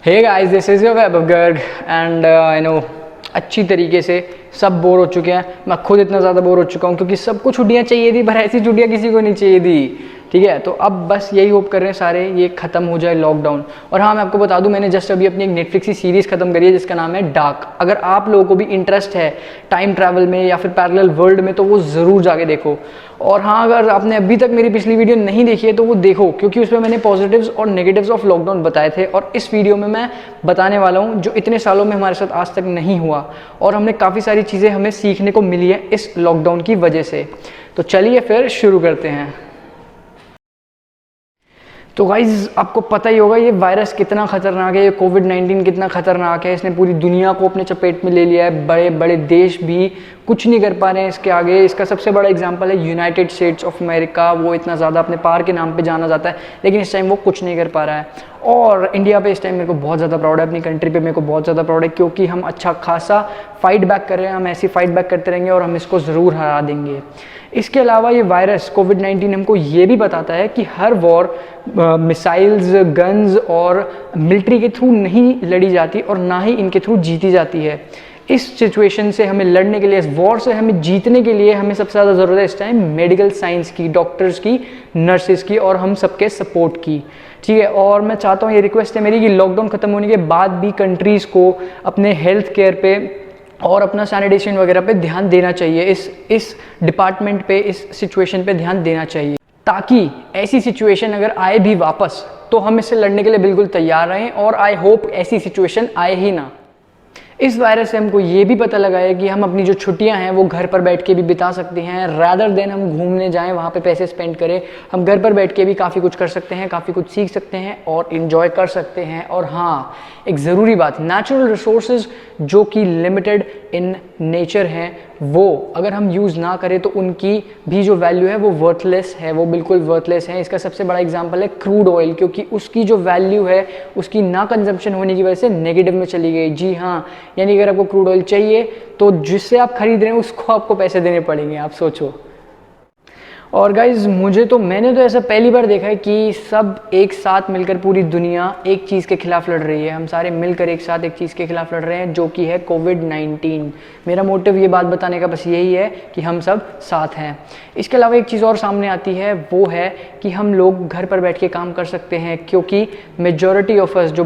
Hey guys, this is your Vaibhav Garg and अच्छी तरीके से सब बोर हो चुके हैं। मैं खुद इतना ज़्यादा बोर हो चुका हूँ क्योंकि सबको छुट्टियाँ चाहिए थी, पर ऐसी छुट्टियाँ किसी को नहीं चाहिए थी। ठीक है, तो अब बस यही होप कर रहे हैं सारे ये ख़त्म हो जाए लॉकडाउन। और हाँ, मैं आपको बता दूं, मैंने जस्ट अभी अपनी एक नेटफ्लिक्स की सीरीज़ ख़त्म करी है जिसका नाम है डार्क। अगर आप लोगों को भी इंटरेस्ट है टाइम ट्रैवल में या फिर पैरेलल वर्ल्ड में तो वो ज़रूर जाके देखो। और हाँ, अगर आपने अभी तक मेरी पिछली वीडियो नहीं देखी है तो वो देखो, क्योंकि उसमें मैंने पॉजिटिव्स और नेगेटिव्स ऑफ लॉकडाउन बताए थे। और इस वीडियो में मैं बताने वाला हूँ जो इतने सालों में हमारे साथ आज तक नहीं हुआ, और हमने काफ़ी सारी चीज़ें हमें सीखने को मिली है इस लॉकडाउन की वजह से। तो चलिए फिर शुरू करते हैं। तो गाइज़, आपको पता ही होगा ये वायरस कितना ख़तरनाक है, ये कोविड-19 कितना ख़तरनाक है। इसने पूरी दुनिया को अपने चपेट में ले लिया है। बड़े बड़े देश भी कुछ नहीं कर पा रहे हैं इसके आगे। इसका सबसे बड़ा एग्जांपल है यूनाइटेड स्टेट्स ऑफ अमेरिका। वो इतना ज़्यादा अपने पार के नाम पे जाना जाता है, लेकिन इस टाइम वो कुछ नहीं कर पा रहा है। और इंडिया पे इस टाइम मेरे को बहुत ज़्यादा प्राउड है, अपनी कंट्री पे मेरे को बहुत ज़्यादा प्राउड है, क्योंकि हम अच्छा खासा फाइट बैक कर रहे हैं। हम ऐसी फाइट बैक करते रहेंगे और हम इसको ज़रूर हरा देंगे। इसके अलावा ये वायरस कोविड-19 हमको ये भी बताता है कि हर वॉर मिसाइल्स, गन्स और मिलिट्री के थ्रू नहीं लड़ी जाती और ना ही इनके थ्रू जीती जाती है। इस सिचुएशन से हमें लड़ने के लिए, इस वॉर से हमें जीतने के लिए हमें सबसे ज़्यादा ज़रूरत है इस टाइम मेडिकल साइंस की, डॉक्टर्स की, नर्सेज की और हम सबके सपोर्ट की। ठीक है, और मैं चाहता हूँ, ये रिक्वेस्ट है मेरी कि लॉकडाउन ख़त्म होने के बाद भी कंट्रीज़ को अपने हेल्थ केयर पे और अपना सैनिटेशन वगैरह पे ध्यान देना चाहिए। इस डिपार्टमेंट पे, इस सिचुएशन पे ध्यान देना चाहिए, ताकि ऐसी सिचुएशन अगर आए भी वापस तो हम इससे लड़ने के लिए बिल्कुल तैयार रहें। और आई होप ऐसी सिचुएशन आए ही ना। इस वायरस से हमको ये भी पता लगा है कि हम अपनी जो छुट्टियां हैं वो घर पर बैठ के भी बिता सकते हैं, रादर देन हम घूमने जाएं, वहाँ पे पैसे स्पेंड करें। हम घर पर बैठ के भी काफ़ी कुछ कर सकते हैं, काफ़ी कुछ सीख सकते हैं और इन्जॉय कर सकते हैं। और हाँ, एक ज़रूरी बात, नेचुरल रिसोर्सेज जो कि लिमिटेड इन नेचर हैं, वो अगर हम यूज़ ना करें तो उनकी भी जो वैल्यू है वो वर्थलेस है, वो बिल्कुल वर्थलेस है। इसका सबसे बड़ा एग्जांपल है क्रूड ऑयल, क्योंकि उसकी जो वैल्यू है उसकी ना कंजम्पशन होने की वजह से नेगेटिव में चली गई। जी हाँ, यानी अगर आपको क्रूड ऑयल चाहिए तो जिससे आप खरीद रहे हैं उसको आपको पैसे देने पड़ेंगे, आप सोचो। और गाइज़, मैंने तो ऐसा पहली बार देखा है कि सब एक साथ मिलकर, पूरी दुनिया एक चीज़ के खिलाफ लड़ रही है। हम सारे मिलकर एक साथ एक चीज़ के खिलाफ लड़ रहे हैं, जो कि है कोविड-19। मेरा मोटिव ये बात बताने का बस यही है कि हम सब साथ हैं। इसके अलावा एक चीज़ और सामने आती है, वो है कि हम लोग घर पर बैठ के काम कर सकते हैं, क्योंकि मेजॉरिटी ऑफ अस जो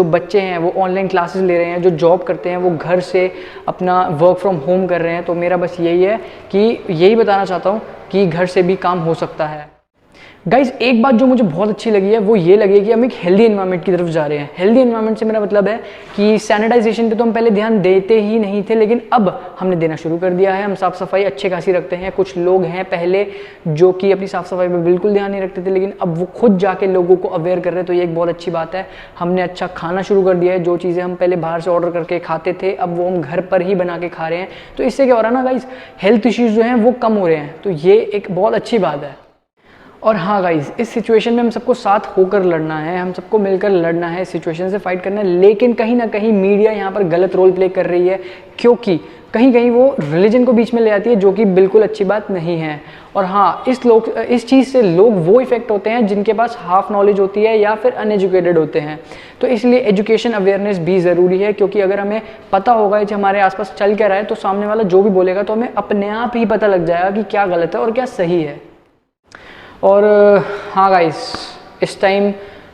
बच्चे हैं वो ऑनलाइन क्लासेस ले रहे हैं, जो जॉब करते हैं वो घर से अपना वर्क फ्रॉम होम कर रहे हैं। तो मेरा बस यही है कि यही बताना चाहता हूँ कि घर से भी काम हो सकता है। गाइज, एक बात जो मुझे बहुत अच्छी लगी है वो ये लगी है कि हम एक हेल्दी एनवायरनमेंट की तरफ जा रहे हैं। हेल्दी एनवायरनमेंट से मेरा मतलब है कि सैनिटाइजेशन पे तो हम पहले ध्यान देते ही नहीं थे, लेकिन अब हमने देना शुरू कर दिया है। हम साफ़ सफाई अच्छे खासी रखते हैं। कुछ लोग हैं पहले जो कि अपनी साफ़ सफाई पे बिल्कुल ध्यान नहीं रखते थे, लेकिन अब वो खुद जाके लोगों को अवेयर कर रहे हैं। तो ये एक बहुत अच्छी बात है। हमने अच्छा खाना शुरू कर दिया है। जो चीज़ें हम पहले बाहर से ऑर्डर करके खाते थे, अब वो हम घर पर ही बना के खा रहे हैं। तो इससे क्या हो रहा है ना गाइज, हेल्थ इश्यूज़ जो हैं वो कम हो रहे हैं। तो ये एक बहुत अच्छी बात है। और हाँ गाइज़, इस सिचुएशन में हम सबको साथ होकर लड़ना है, हम सबको मिलकर लड़ना है, इस सिचुएशन से फाइट करना है। लेकिन कहीं ना कहीं मीडिया यहाँ पर गलत रोल प्ले कर रही है, क्योंकि कहीं कहीं वो रिलीजन को बीच में ले आती है, जो कि बिल्कुल अच्छी बात नहीं है। और हाँ, इस चीज़ से लोग वो इफेक्ट होते हैं जिनके पास हाफ नॉलेज होती है या फिर अनएजुकेटेड होते हैं। तो इसलिए एजुकेशन अवेयरनेस भी ज़रूरी है, क्योंकि अगर हमें पता होगा कि हमारे आसपास चल क्या रहा है तो सामने वाला जो भी बोलेगा तो हमें अपने आप ही पता लग जाएगा कि क्या गलत है और क्या सही है। और हाँ गाइस, इस टाइम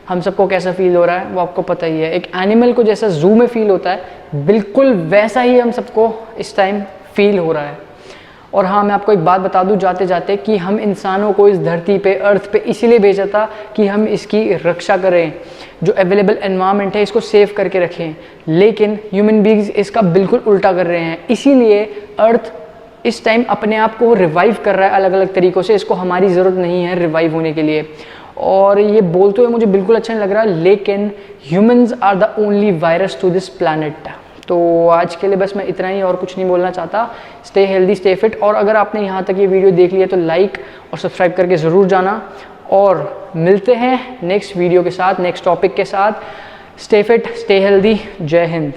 हम सबको कैसा फील हो रहा है वो आपको पता ही है। एक एनिमल को जैसा जू में फील होता है, बिल्कुल वैसा ही हम सबको इस टाइम फील हो रहा है। और हाँ, मैं आपको एक बात बता दूं जाते जाते कि हम इंसानों को इस धरती पे, अर्थ पे इसीलिए भेजा था कि हम इसकी रक्षा करें, जो अवेलेबल एनवायरनमेंट है इसको सेव करके रखें। लेकिन ह्यूमन बीइंग्स इसका बिल्कुल उल्टा कर रहे हैं। इसीलिए अर्थ इस टाइम अपने आप को रिवाइव कर रहा है अलग अलग तरीक़ों से। इसको हमारी ज़रूरत नहीं है रिवाइव होने के लिए। और ये बोलते हुए मुझे बिल्कुल अच्छा नहीं लग रहा, लेकिन humans are the only virus to this planet. तो आज के लिए बस मैं इतना ही और कुछ नहीं बोलना चाहता। Stay healthy, stay fit. और अगर आपने यहाँ तक ये वीडियो देख लिया तो लाइक और सब्सक्राइब करके ज़रूर जाना। और मिलते हैं नेक्स्ट वीडियो के साथ, नेक्स्ट टॉपिक के साथ। Stay fit, stay healthy. जय हिंद।